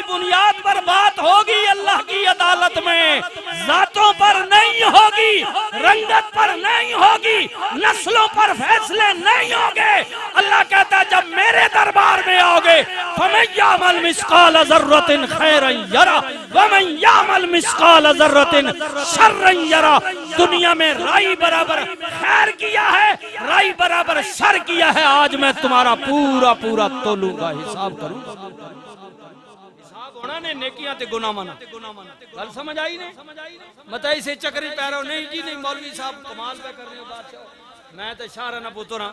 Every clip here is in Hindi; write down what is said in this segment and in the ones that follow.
बुनियाद पर बात होगी अल्लाह की अदालत में, जातों पर नहीं होगी, रंगत पर नहीं होगी, नस्लों पर फैसले नहीं होंगे। अल्लाह कहता है जब मेरे दरबार में आओगे फमन यामल मिस्काल ज़र्रतिन खैरन यरा वमन यामल मिस्काल ज़र्रतिन शर्रन यरा। दुनिया में राई बराबर खैर किया है, राई बराबर शर किया है, आज मैं तुम्हारा पूरा पूरा तोलूंगा, हिसाब करूंगा। हिसाब होना ने नेकियां ते गुनाह मना। गल समझ आई ने? मताई से चक्री पैरो नहीं जी नहीं, मौलवी साहब कमाल पे कर रहे हो बादशाह। मैं तो शारा ना पुत्रा,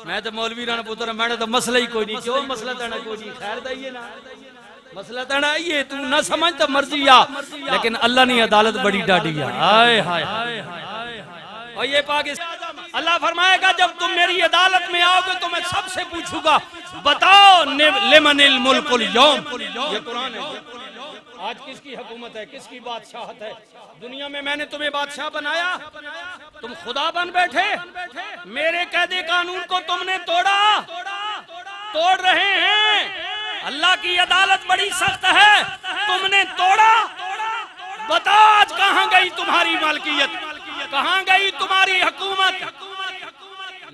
मैं तो मौलवी ना पुत्रा, मैंने तो मसला ही कोई नहीं। क्यों मसला तेना कोई नहीं, खैर दाइए ना मसला तेना ये तू ना समझ तो मर्जी आ, लेकिन अल्लाह ने अदालत बड़ी डाटी है। हाय हाय और ये पाकिस्तान अल्लाह फरमाएगा जब तुम मेरी अदालत में आओगे तो मैं सबसे पूछूंगा बताओ लिमनिल मुल्कुल यौम। ये कुरान है। आज किसकी हुकूमत है, किसकी बादशाहत है दुनिया में? मैंने तुम्हें बादशाह बनाया, तुम खुदा बन बैठे। मेरे कायदे कानून को तुमने तोड़ा, तोड़ रहे हैं। अल्लाह की अदालत बड़ी सख्त है, तुमने तोड़ा। बताओ आज कहां गई तुम्हारी मालकियत, कहां गई तुम्हारी हुकूमत?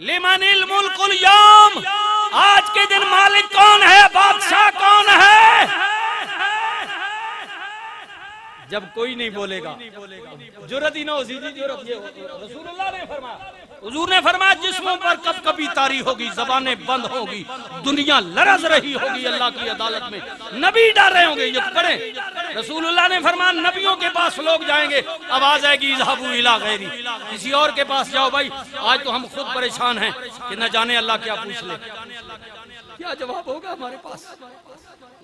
लिमनिल मुल्कुल यौम, आज के दिन मालिक कौन है, बादशाह कौन है? जब कोई नहीं बोलेगा जुर्रत ही ना होगी। रसूलुल्लाह ने फरमाया, हुजूर ने फरमाया जिस्मों पर कब कभी तारी होगी, जबानें बंद होगी, दुनिया लरज रही होगी अल्लाह की अदालत में, नबी डर रहे होंगे। ये पढ़े रसूलुल्लाह ने फरमाया नबियों के पास लोग जाएंगे, आवाज आएगी इज़हाबू इला गैरी, किसी और के पास जाओ भाई, आज तो हम खुद परेशान हैं कि न जाने अल्लाह क्या पूछ ले, क्या जवाब होगा हमारे पास।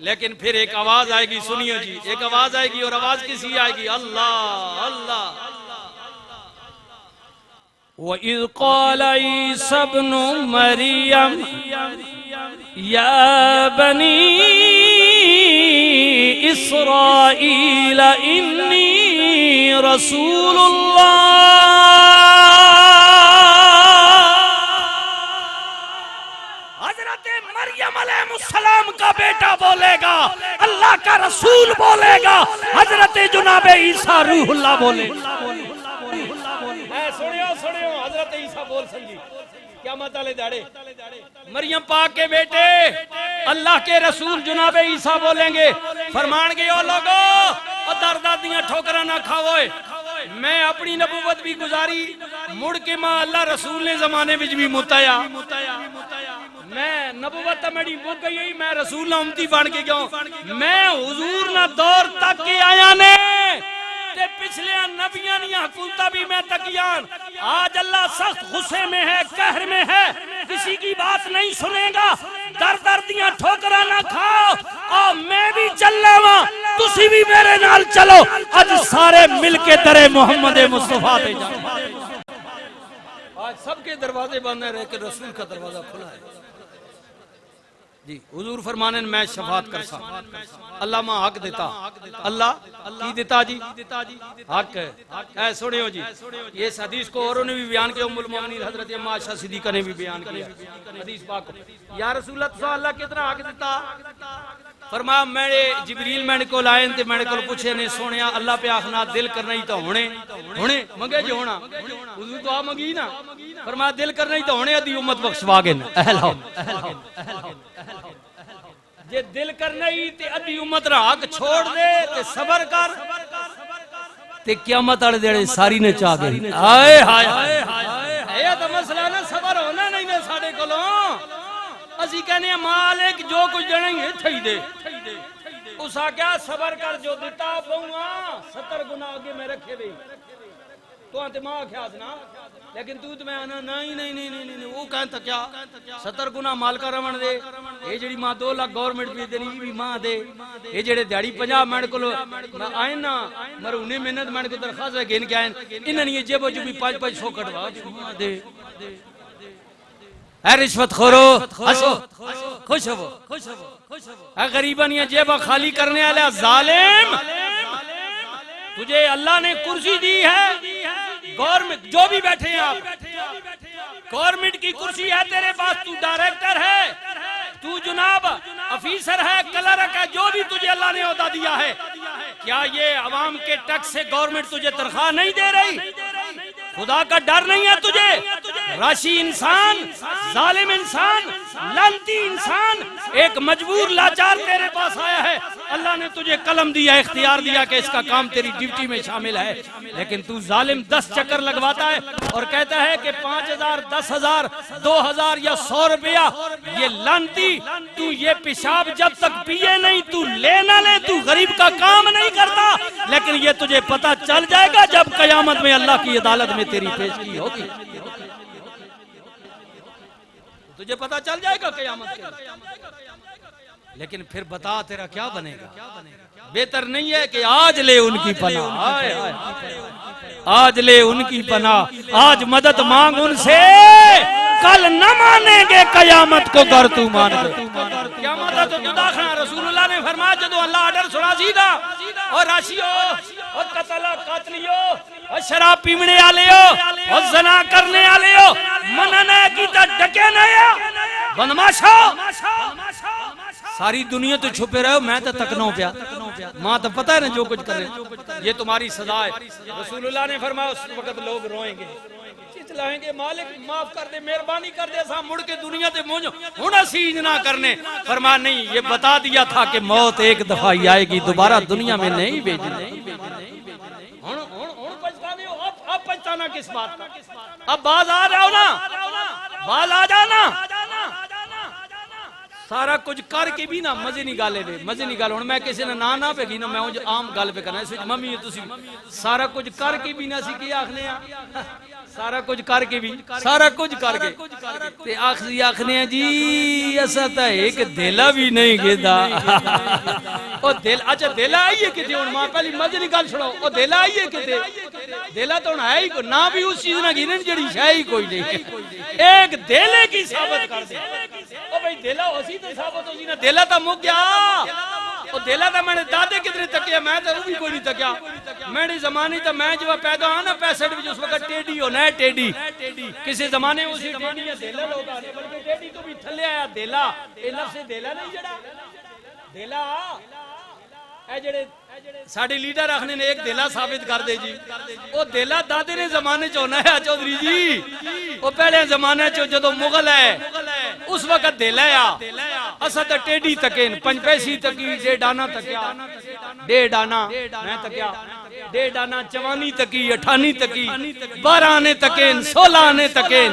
लेकिन फिर एक आवाज आएगी, सुनिए जी, एक आवाज आएगी और आवाज किसी आएगी, अल्लाह अल्लाह। वइज़ क़ाल ईसा इब्नु मरियम या बनी इस्राईल इन्नी रसूलुल्लाह। मरियम अलैहिस्सलाम का बेटा बोलेगा, अल्लाह का रसूल बोलेगा, हजरत जुनाबे ईसा रूहुल्लाह बोलेगा। सुनियो सुनियो, हजरत ईसा बोल संजी क्या मतलब दाड़े मरियम पाक के बेटे अल्लाह के रसूल जुनाबे ईसा बोलेंगे, फरमानगे ओ लोगो और दरदादियां ठोकरा ना खाओ, मैं अपनी नबूवत भी गुजारी, मुड़ के मां अल्लाह रसूल ने जमाने विच भी मुताया, मैं नबूवत मेरी मुक गई, मैं रसूल ना उम्मती बन के गया, मैं हुजूर ना दौर तक के आया ने ते पिछले नबियां दी हुकूमत भी मैं तकियान। आज अल्लाह सख्त गुस्से में है, कहर में है, किसी की बात नहीं सुनेगा, दर दर दियां ठोकरा ना खाओ और मैं भी चल लवा, तुसी भी मेरे नाल चलो, आज सारे मिलके दरे मोहम्मद मुस्तफा पे जाओ। आज सबके दरवाजे बंद है, लेकिन रसूल का दरवाजा खुला है जी। हुजूर फरमाने मैं शफात कर सा, अल्लाह मां हक देता, अल्लाह की देता जी, हक है। सुनियो जी, ये हदीस को औरों ने भी बयान किया, उम्मुल मोमिनीन हजरत अम्मा आयशा सिद्दीका ने भी बयान किया हदीस पाक को। या रसूल अल्लाह, अल्लाह कितना हक देता? फरमाया मेरे जिब्रील मेरे को आए ते मेरे को पूछे ने, सोनिया अल्लाह पे आखना दिल करना ही तो होने होने मंगे जो होना, हुजूर तो आ मंगी ना, फरमाया दिल करना ही तो होने, अदी उम्मत बख्शवा गए जे दिल करना ही ते अदी उम्मत रा हक छोड़ दे ते सबर कर ते क़यामत वाले देड़े सारी ने चा गई। हाय हाय हाय, ये तो मसला ना, सबर होना नहीं ना साडे कोलों। असी कहने मालिक जो कुछ देना ही इत्थे ही दे, उस आख्या सबर कर जो दिता बहुआ 70 गुना आगे मैं रखे वे तो आते मां आख्या ना, लेकिन तू तो मैं आना नहीं नहीं नहीं नहीं नहीं, वो कहता क्या 70 गुना मालका रमन दे, ये जेडी मां 2 लाख गवर्नमेंट भी देनी भी मां दे, ये जेडे दिहाड़ी 50 मेरे को आए ना मर उन्हें मेहनत मेरे को दरखास्त है घेन के आए, इन्होंने जेबो जो भी 5-500 कटवा दे। है रिश्वत खोरो, हंसो खुश हो, है गरीबन जेबा खाली करने वाला जालिम, तुझे अल्लाह ने कुर्सी दी है, गवर्नमेंट जो भी बैठे हैं आप, गवर्नमेंट की कुर्सी है तेरे पास, तू डायरेक्टर है, तू जनाब ऑफिसर है, क्लर्क है, जो भी तुझे अल्लाह अल्लाह ने ओहदा दिया है। क्या ये अवाम के टैक्स से गवर्नमेंट तुझे तनख्वाह नहीं दे रही? खुदा का डर नहीं है तुझे? राशि इंसान, जालिम इंसान, लानती इंसान, एक मजबूर लाचार तेरे पास आया है। अल्लाह ने तुझे कलम दिया, इख्तियार दिया कि इसका काम तेरी ड्यूटी में शामिल है, लेकिन तू जालिम 10 चक्कर लगवाता है और कहता है कि 5000, 10,000, 2000 या 100 रुपया। ये लानती, तू ये पेशाब जब तक पिए नहीं, तू ले ना ले, तू गरीब का काम नहीं करता, लेकिन ये तुझे पता चल जाएगा जब कयामत में अल्लाह की अदालत में तेरी पेशगी होगी। तुझे पता चल जाएगा कयामत के। लेकिन फिर बता तेरा क्या बनेगा? बेहतर नहीं है कि आज ले उनकी पनाह, आज ले उनकी पनाह, आज मदद मांग उनसे, कल न मानेंगे कयामत को गर तू मान ले। क्या मदद दाखना रसूलुल्लाह ने फरमाया जदों अल्लाह आर्डर सुना सीधा और राशियो और कातलियो और शराब पीवने वाले हो और जना करने वाले हो, मनना कीता डके नहीं बदमाशो, सारी दुनिया तो छुपे रहो, मैं तो तकनो प्या, मां तो पता है ना जो कुछ करे, ये तुम्हारी सजा है। रसूलुल्लाह ने फरमाया उस वक्त लोग रोएंगे, चिल्लाएंगे, मालिक माफ कर दे, मेहरबानी कर दे, सा मुड़ के दुनिया ते मुझ हुण असीं ना करने। फरमाया नहीं, ये बता दिया था कि मौत एक दफा ही आएगी, दोबारा दुनिया में नहीं भेजनी। अब पछताना किस बात? अब बाज आ रहे हो ना, बाज आ जाना। सारा कुछ करके भी ना मजे नहीं गाले वे, मजे नहीं गाले। मैं किसी ने ना पे ना, मैं आम गल पे करना इस मम्मी तुसी सारा कुछ करके भी ना सी की आखने आ, सारा कुछ करके भी, सारा कुछ करके ते आखने जी असा तो एक दिला भी नहीं गिदा। ओ दिल, अच्छा दिला आइए किते हुण, मां पहली मजे नहीं गल सुनो, ओ दिला आइए किते, दिला तो है ही ना, भी उस चीज ना गिनन जड़ी है ही कोई नहीं। एक दिले की साबित कर दे, ओ भाई दिला उसी तो साबित हो जी ना, दिला तो मुक गया। ओ दिला तो मैंने दादे कितने तकिया, मैं तो भी कोई नहीं तकिया। मेरे जमाने तो मैं जब पैदा हाँ ना 65 में, उस वक्त टेढ़ी होना है, टेढ़ी किसी जमाने उसी टेढ़ी या दिला लोग आने, बल्कि टेढ़ी तो भी थले आया दिला, ये लफ्ज़ से दिला नहीं जड़ा दिला ए जड़े साडे लीडर आखने ने एक दिला साबित कर दे जी। वो दिला दादे ने जमाने च होना है चौधरी जी, वो पहले जमाने च जो मुगल है उस वक्त दिला आ, असा तो टेढ़ी तकेन, 5 पैसी तकी, 1.5 आना तकिया, 1.5 आना मैं तकिया, 1.5 आना 54 तकी, 58 तकी, 12 आने तकेन, 16 आने तकेन।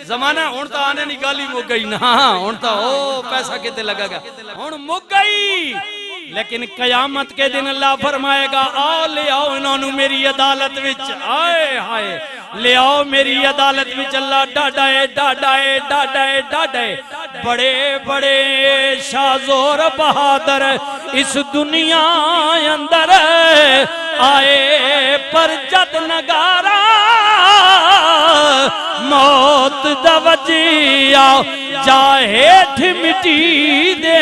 जमाना हुण तो आने नहीं गाली मुक गई ना, हुण तो ओ पैसा किते लगेगा, हुण मुक गई। लेकिन कयामत के दिन अल्लाह फरमाएगा आओ ले आओ इन्होंने मेरी अदालत विच, आए हाय ले आओ मेरी अदालत विच। अल्लाह डाडाए डाडाए डाडाए डाडाए, बड़े बड़े शाजोर बहादुर इस दुनिया अंदर आए, पर जद नगारा मौत दवजिया जाहेठ मिटी दे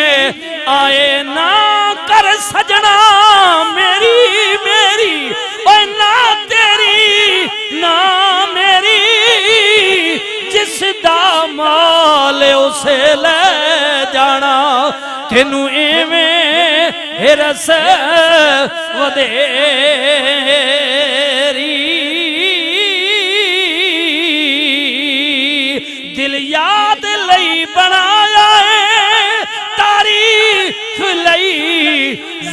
आए, ना कर सजना मेरी मेरी ओए ना तेरी ना मेरी, जिस दा माल उसे ले जाना, तेनू एवें हिरस वधेरी। दिल याद लई बनाया है, तारीफ लई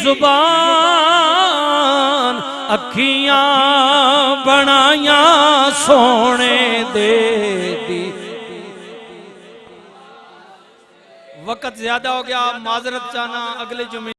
जुबान, अखियां बनाया सोने दे दी। वक्त ज्यादा हो गया, माजरत चाहना, अगले जुमे